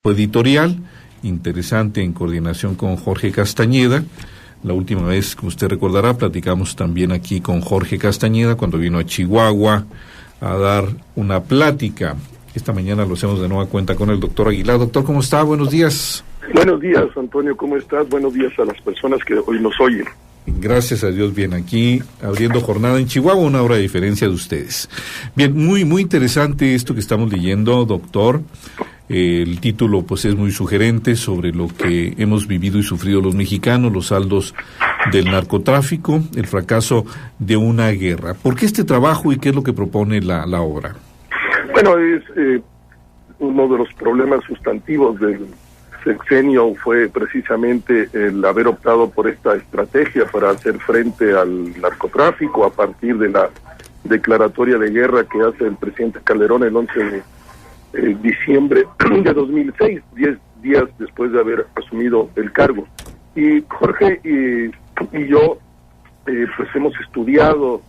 editorial, interesante en coordinación con Jorge Castañeda. La última vez, como usted recordará, platicamos también aquí con Jorge Castañeda cuando vino a Chihuahua a dar una plática. Esta mañana lo hacemos de nueva cuenta con el doctor Aguilar. Doctor, ¿cómo está? Buenos días. Buenos días, Antonio, ¿cómo estás? Buenos días a las personas que hoy nos oyen. Gracias a Dios, bien, aquí abriendo jornada en Chihuahua, una hora de diferencia de ustedes. Bien, muy interesante esto que estamos leyendo, doctor. El título pues es muy sugerente sobre lo que hemos vivido y sufrido los mexicanos, los saldos del narcotráfico, el fracaso de una guerra. ¿Por qué este trabajo y qué es lo que propone la obra? Bueno, es uno de los problemas sustantivos del sexenio fue precisamente el haber optado por esta estrategia para hacer frente al narcotráfico a partir de la declaratoria de guerra que hace el presidente Calderón el 11 de diciembre de 2006, 10 días después de haber asumido el cargo. Y Jorge y yo pues hemos estudiado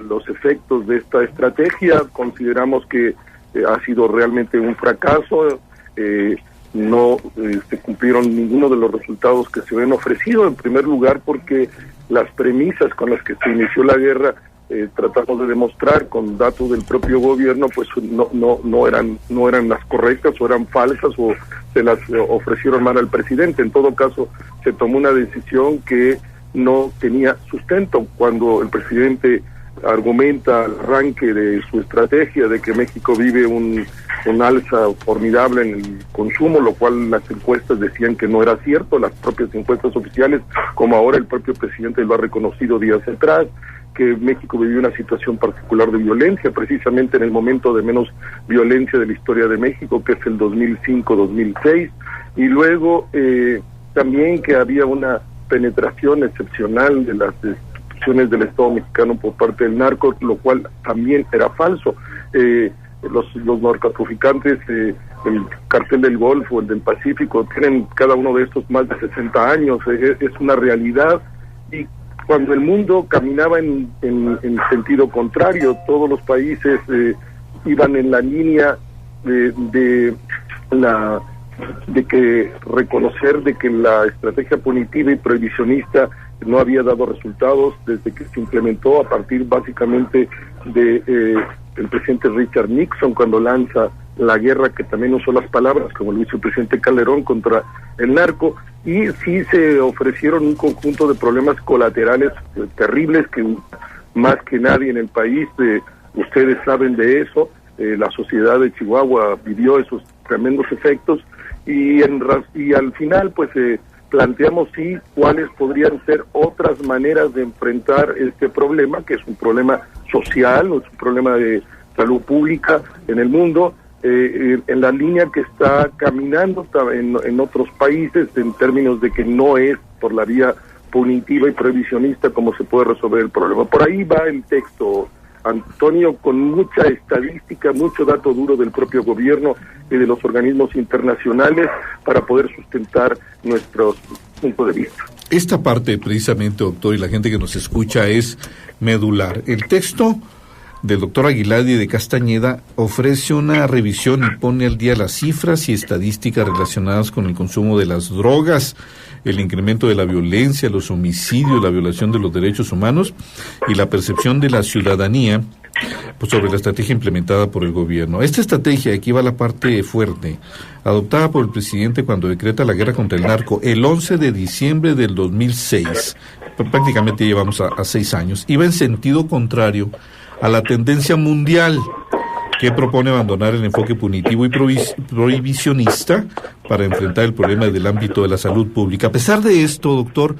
los efectos de esta estrategia, consideramos que ha sido realmente un fracaso, no se cumplieron ninguno de los resultados que se habían ofrecido, en primer lugar porque las premisas con las que se inició la guerra tratamos de demostrar con datos del propio gobierno, pues no eran las correctas o eran falsas o se las ofrecieron mal al presidente. En todo caso, se tomó una decisión que no tenía sustento. Cuando el presidente argumenta al arranque de su estrategia de que México vive un alza formidable en el consumo, lo cual las encuestas decían que no era cierto, las propias encuestas oficiales, como ahora el propio presidente lo ha reconocido días atrás, que México vivió una situación particular de violencia, precisamente en el momento de menos violencia de la historia de México, que es el 2005-2006, y luego también que había una penetración excepcional de las instituciones del Estado mexicano por parte del narco, lo cual también era falso. Los narcotraficantes, el Cartel del Golfo, el del Pacífico, tienen cada uno de estos más de 60 años, es una realidad. Y cuando el mundo caminaba en sentido contrario, todos los países iban en la línea de que reconocer de que la estrategia punitiva y prohibicionista no había dado resultados desde que se implementó a partir básicamente de el presidente Richard Nixon cuando lanza la guerra, que también usó las palabras como lo hizo el presidente Calderón contra el narco, y sí se ofrecieron un conjunto de problemas colaterales terribles que más que nadie en el país, ustedes saben de eso, la sociedad de Chihuahua vivió esos tremendos efectos y al final pues planteamos sí cuáles podrían ser otras maneras de enfrentar este problema, que es un problema social, es un problema de salud pública en el mundo, en la línea que está caminando en otros países, en términos de que no es por la vía punitiva y prohibicionista como se puede resolver el problema. Por ahí va el texto, Antonio, con mucha estadística, mucho dato duro del propio gobierno y de los organismos internacionales para poder sustentar nuestro punto de vista. Esta parte precisamente, doctor, y la gente que nos escucha es medular. El texto del doctor Aguilar y de Castañeda ofrece una revisión y pone al día las cifras y estadísticas relacionadas con el consumo de las drogas, el incremento de la violencia, los homicidios, la violación de los derechos humanos y la percepción de la ciudadanía pues, sobre la estrategia implementada por el gobierno. Esta estrategia, aquí va la parte fuerte, adoptada por el presidente cuando decreta la guerra contra el narco el 11 de diciembre del 2006, prácticamente llevamos a 6 años, iba en sentido contrario a la tendencia mundial que propone abandonar el enfoque punitivo y prohibicionista para enfrentar el problema del ámbito de la salud pública. A pesar de esto, doctor,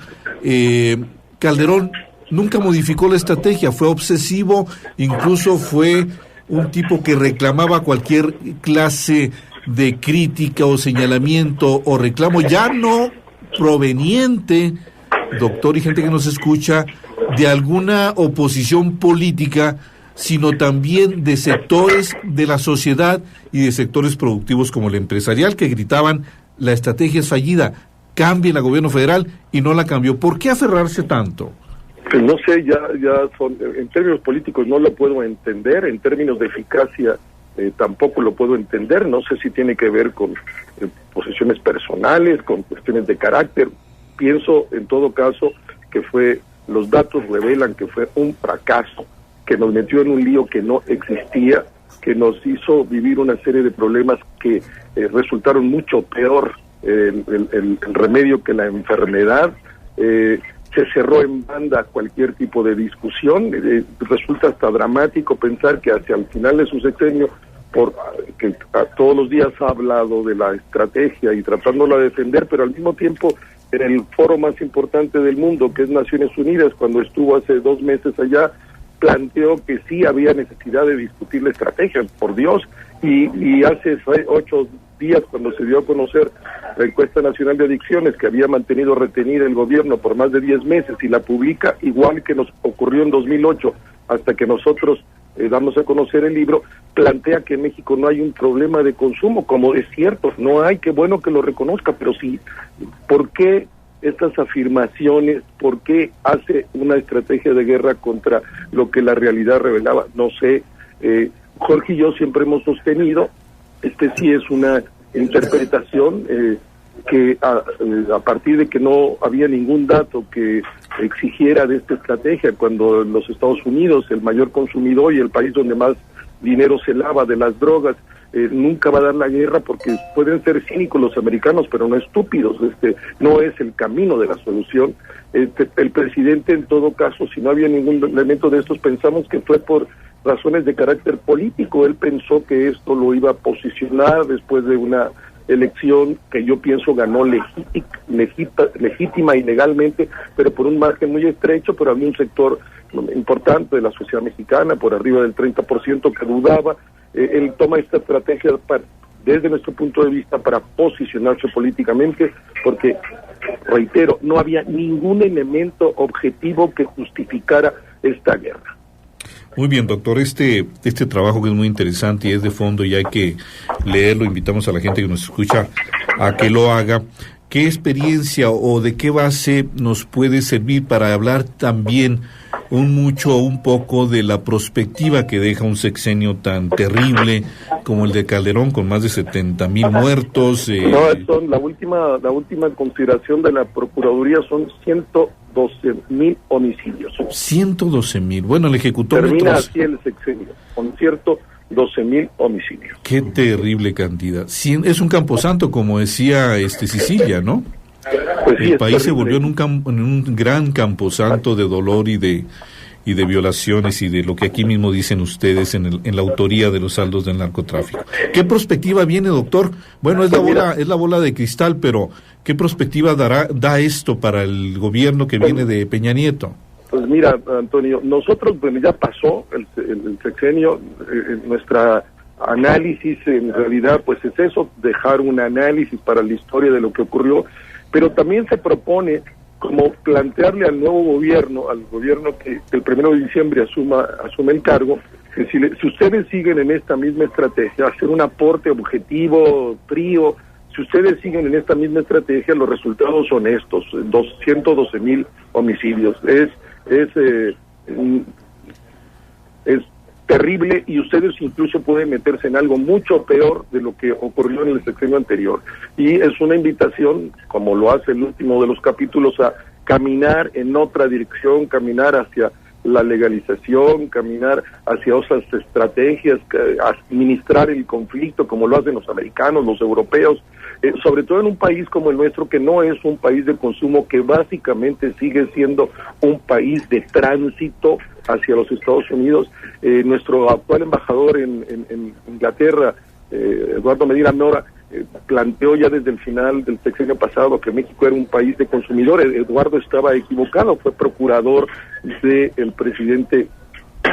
Calderón nunca modificó la estrategia, fue obsesivo, incluso fue un tipo que reclamaba cualquier clase de crítica o señalamiento o reclamo, ya no proveniente, doctor y gente que nos escucha, de alguna oposición política, sino también de sectores de la sociedad y de sectores productivos como el empresarial que gritaban la estrategia es fallida, cambie la gobierno federal y no la cambió. ¿Por qué aferrarse tanto? Pues no sé, ya son, en términos políticos no lo puedo entender, en términos de eficacia tampoco lo puedo entender. No sé si tiene que ver con posiciones personales, con cuestiones de carácter. Pienso, en todo caso, que los datos revelan que fue un fracaso, que nos metió en un lío que no existía, que nos hizo vivir una serie de problemas que resultaron mucho peor el remedio que la enfermedad. Se cerró en banda cualquier tipo de discusión. Resulta hasta dramático pensar que hacia el final de su sexenio, que todos los días ha hablado de la estrategia y tratándola de defender, pero al mismo tiempo en el foro más importante del mundo, que es Naciones Unidas, cuando estuvo hace 2 meses allá, planteó que sí había necesidad de discutir la estrategia, por Dios, y hace 8 días, cuando se dio a conocer la encuesta nacional de adicciones que había mantenido retenida el gobierno por más de 10 meses y la publica, igual que nos ocurrió en 2008, hasta que nosotros damos a conocer el libro, plantea que en México no hay un problema de consumo, como es cierto, no hay, qué bueno que lo reconozca, pero sí, ¿por qué estas afirmaciones? ¿Por qué hace una estrategia de guerra contra lo que la realidad revelaba? No sé. Jorge y yo siempre hemos sostenido, sí es una interpretación que a partir de que no había ningún dato que exigiera de esta estrategia, cuando los Estados Unidos, el mayor consumidor y el país donde más dinero se lava de las drogas, nunca va a dar la guerra, porque pueden ser cínicos los americanos, pero no estúpidos. No es el camino de la solución. El presidente, en todo caso, si no había ningún elemento de estos, pensamos que fue por razones de carácter político. Él pensó que esto lo iba a posicionar después de una elección que yo pienso ganó legítima y legalmente, pero por un margen muy estrecho, pero había un sector importante de la sociedad mexicana, por arriba del 30%, que dudaba. Él toma esta estrategia desde nuestro punto de vista para posicionarse políticamente, porque, reitero, no había ningún elemento objetivo que justificara esta guerra. Muy bien, doctor, este trabajo que es muy interesante y es de fondo y hay que leerlo, invitamos a la gente que nos escucha a que lo haga. ¿Qué experiencia o de qué base nos puede servir para hablar también un poco de la perspectiva que deja un sexenio tan terrible como el de Calderón, con más de 70,000 muertos? No, la última consideración de la Procuraduría son 112,000 homicidios. 112,000. Bueno, el ejecutor termina así el sexenio, con 112,000 homicidios. Qué terrible cantidad. Es un camposanto, como decía Sicilia, ¿no? Pues sí, el país se volvió en un gran camposanto de dolor y de violaciones y de lo que aquí mismo dicen ustedes en la autoría de los saldos del narcotráfico. ¿Qué perspectiva viene, doctor? Bueno, es la bola de cristal, pero ¿qué perspectiva da esto para el gobierno que viene de Peña Nieto? Pues mira, Antonio, nosotros, ya pasó el sexenio, nuestra análisis en realidad pues es eso, dejar un análisis para la historia de lo que ocurrió, pero también se propone como plantearle al nuevo gobierno, al gobierno que el 1 de diciembre asume el cargo, que si ustedes siguen en esta misma estrategia, hacer un aporte objetivo, frío, si ustedes siguen en esta misma estrategia, los resultados son estos, 112,000 homicidios. Es terrible, y ustedes incluso pueden meterse en algo mucho peor de lo que ocurrió en el sexenio anterior. Y es una invitación, como lo hace el último de los capítulos, a caminar en otra dirección, caminar hacia la legalización, caminar hacia otras estrategias, administrar el conflicto como lo hacen los americanos, los europeos, sobre todo en un país como el nuestro, que no es un país de consumo, que básicamente sigue siendo un país de tránsito hacia los Estados Unidos. Nuestro actual embajador en Inglaterra, Eduardo Medina Mora, planteó ya desde el final del sexenio pasado que México era un país de consumidores. Eduardo estaba equivocado, fue procurador del presidente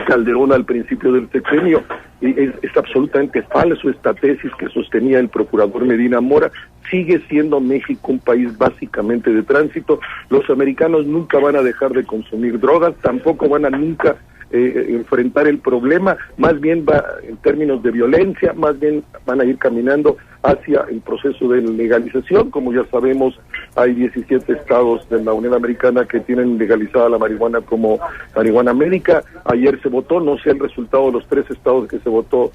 Calderón al principio del sexenio, y es absolutamente falso esta tesis que sostenía el procurador Medina Mora. Sigue siendo México un país básicamente de tránsito. Los americanos nunca van a dejar de consumir drogas, tampoco van a nunca enfrentar el problema, más bien va en términos de violencia, más bien van a ir caminando hacia el proceso de legalización. Como ya sabemos, hay 17 estados de la Unión Americana que tienen legalizada la marihuana como marihuana médica. Ayer se votó, no sé el resultado de los 3 estados que se votó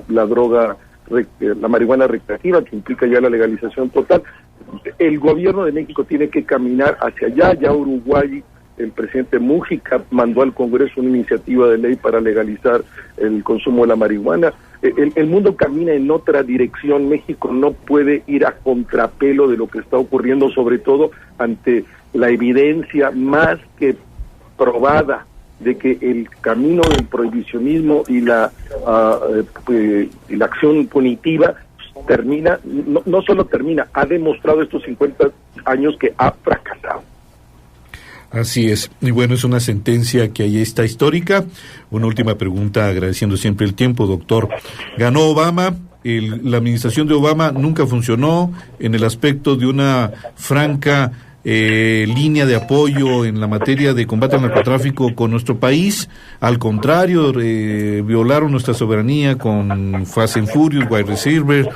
la marihuana recreativa, que implica ya la legalización total. El gobierno de México tiene que caminar hacia allá. Ya Uruguay, el presidente Mújica mandó al Congreso una iniciativa de ley para legalizar el consumo de la marihuana. El mundo camina en otra dirección. México no puede ir a contrapelo de lo que está ocurriendo, sobre todo ante la evidencia más que probada de que el camino del prohibicionismo y la acción punitiva termina, no solo termina, ha demostrado estos 50 años que ha fracasado. Así es. Y bueno, es una sentencia que ahí está histórica. Una última pregunta, agradeciendo siempre el tiempo, doctor. Ganó Obama. La administración de Obama nunca funcionó en el aspecto de una franca línea de apoyo en la materia de combate al narcotráfico con nuestro país. Al contrario, violaron nuestra soberanía con Fast and Furious, Wide Receiver,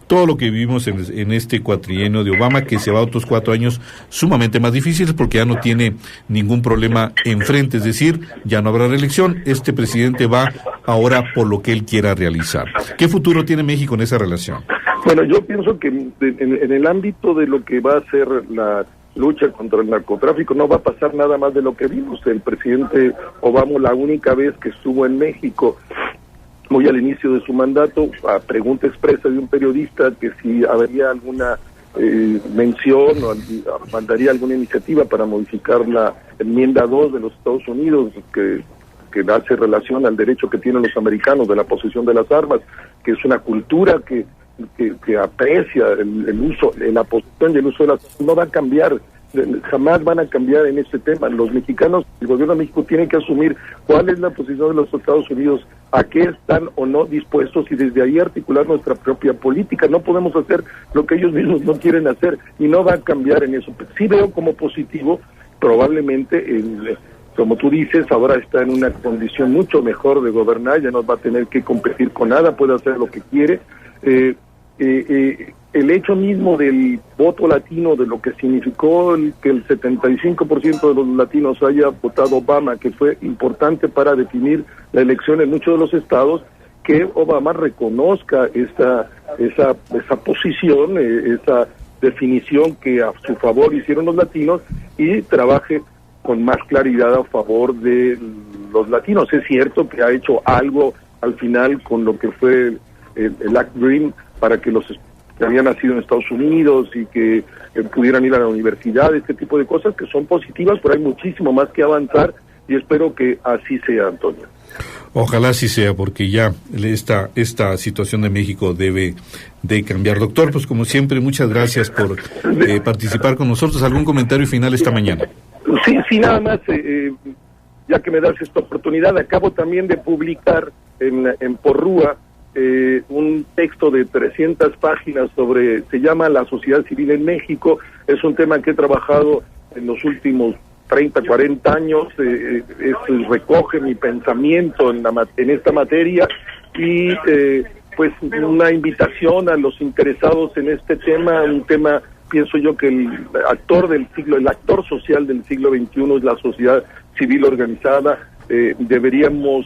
todo lo que vivimos en este cuatrienio de Obama, que se va a otros 4 años sumamente más difíciles porque ya no tiene ningún problema enfrente, es decir, ya no habrá reelección. Este presidente va ahora por lo que él quiera realizar. ¿Qué futuro tiene México en esa relación? Bueno, yo pienso que en el ámbito de lo que va a ser la lucha contra el narcotráfico no va a pasar nada más de lo que vimos. El presidente Obama, la única vez que estuvo en México, muy al inicio de su mandato, a pregunta expresa de un periodista que si habría alguna mención o mandaría alguna iniciativa para modificar la enmienda 2 de los Estados Unidos que hace relación al derecho que tienen los americanos de la posesión de las armas, que es una cultura que aprecia el uso, la posesión y el uso de las armas. No va a cambiar, jamás van a cambiar en este tema. Los mexicanos, el gobierno de México tiene que asumir cuál es la posición de los Estados Unidos, a qué están o no dispuestos, y desde ahí articular nuestra propia política. No podemos hacer lo que ellos mismos no quieren hacer, y no va a cambiar en eso. Sí veo como positivo, probablemente, como tú dices, ahora está en una condición mucho mejor de gobernar, ya no va a tener que competir con nada, puede hacer lo que quiere. El hecho mismo del voto latino, de lo que significó que el 75% de los latinos haya votado Obama, que fue importante para definir la elección en muchos de los estados, que Obama reconozca esa posición, esa definición que a su favor hicieron los latinos, y trabaje con más claridad a favor de los latinos. Es cierto que ha hecho algo al final con lo que fue el Act Green para que los que habían nacido en Estados Unidos y que pudieran ir a la universidad, este tipo de cosas que son positivas, pero hay muchísimo más que avanzar, y espero que así sea, Antonio. Ojalá así sea, porque ya esta situación de México debe de cambiar. Doctor, pues como siempre, muchas gracias por participar con nosotros. ¿Algún comentario final esta mañana? Sí, nada más, ya que me das esta oportunidad, acabo también de publicar en Porrúa un texto de 300 páginas se llama La sociedad civil en México. Es un tema que he trabajado en los últimos 30, 40 años, recoge mi pensamiento en esta materia, y pues una invitación a los interesados en este tema, un tema, pienso yo que el actor social del siglo XXI es la sociedad civil organizada. Deberíamos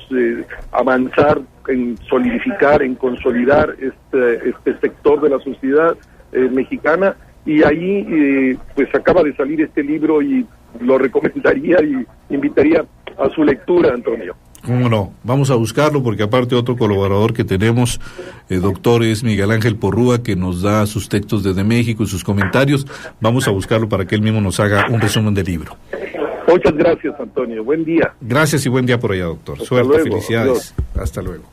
avanzar en solidificar, en consolidar este sector de la sociedad mexicana, y ahí pues acaba de salir este libro y lo recomendaría y invitaría a su lectura, Antonio. ¿Cómo no? Vamos a buscarlo, porque aparte otro colaborador que tenemos, doctor, es Miguel Ángel Porrúa, que nos da sus textos desde México y sus comentarios. Vamos a buscarlo para que él mismo nos haga un resumen del libro. Muchas gracias, Antonio. Buen día. Gracias y buen día por allá, doctor. Hasta Suerte, luego. felicidades. Adiós. Hasta luego.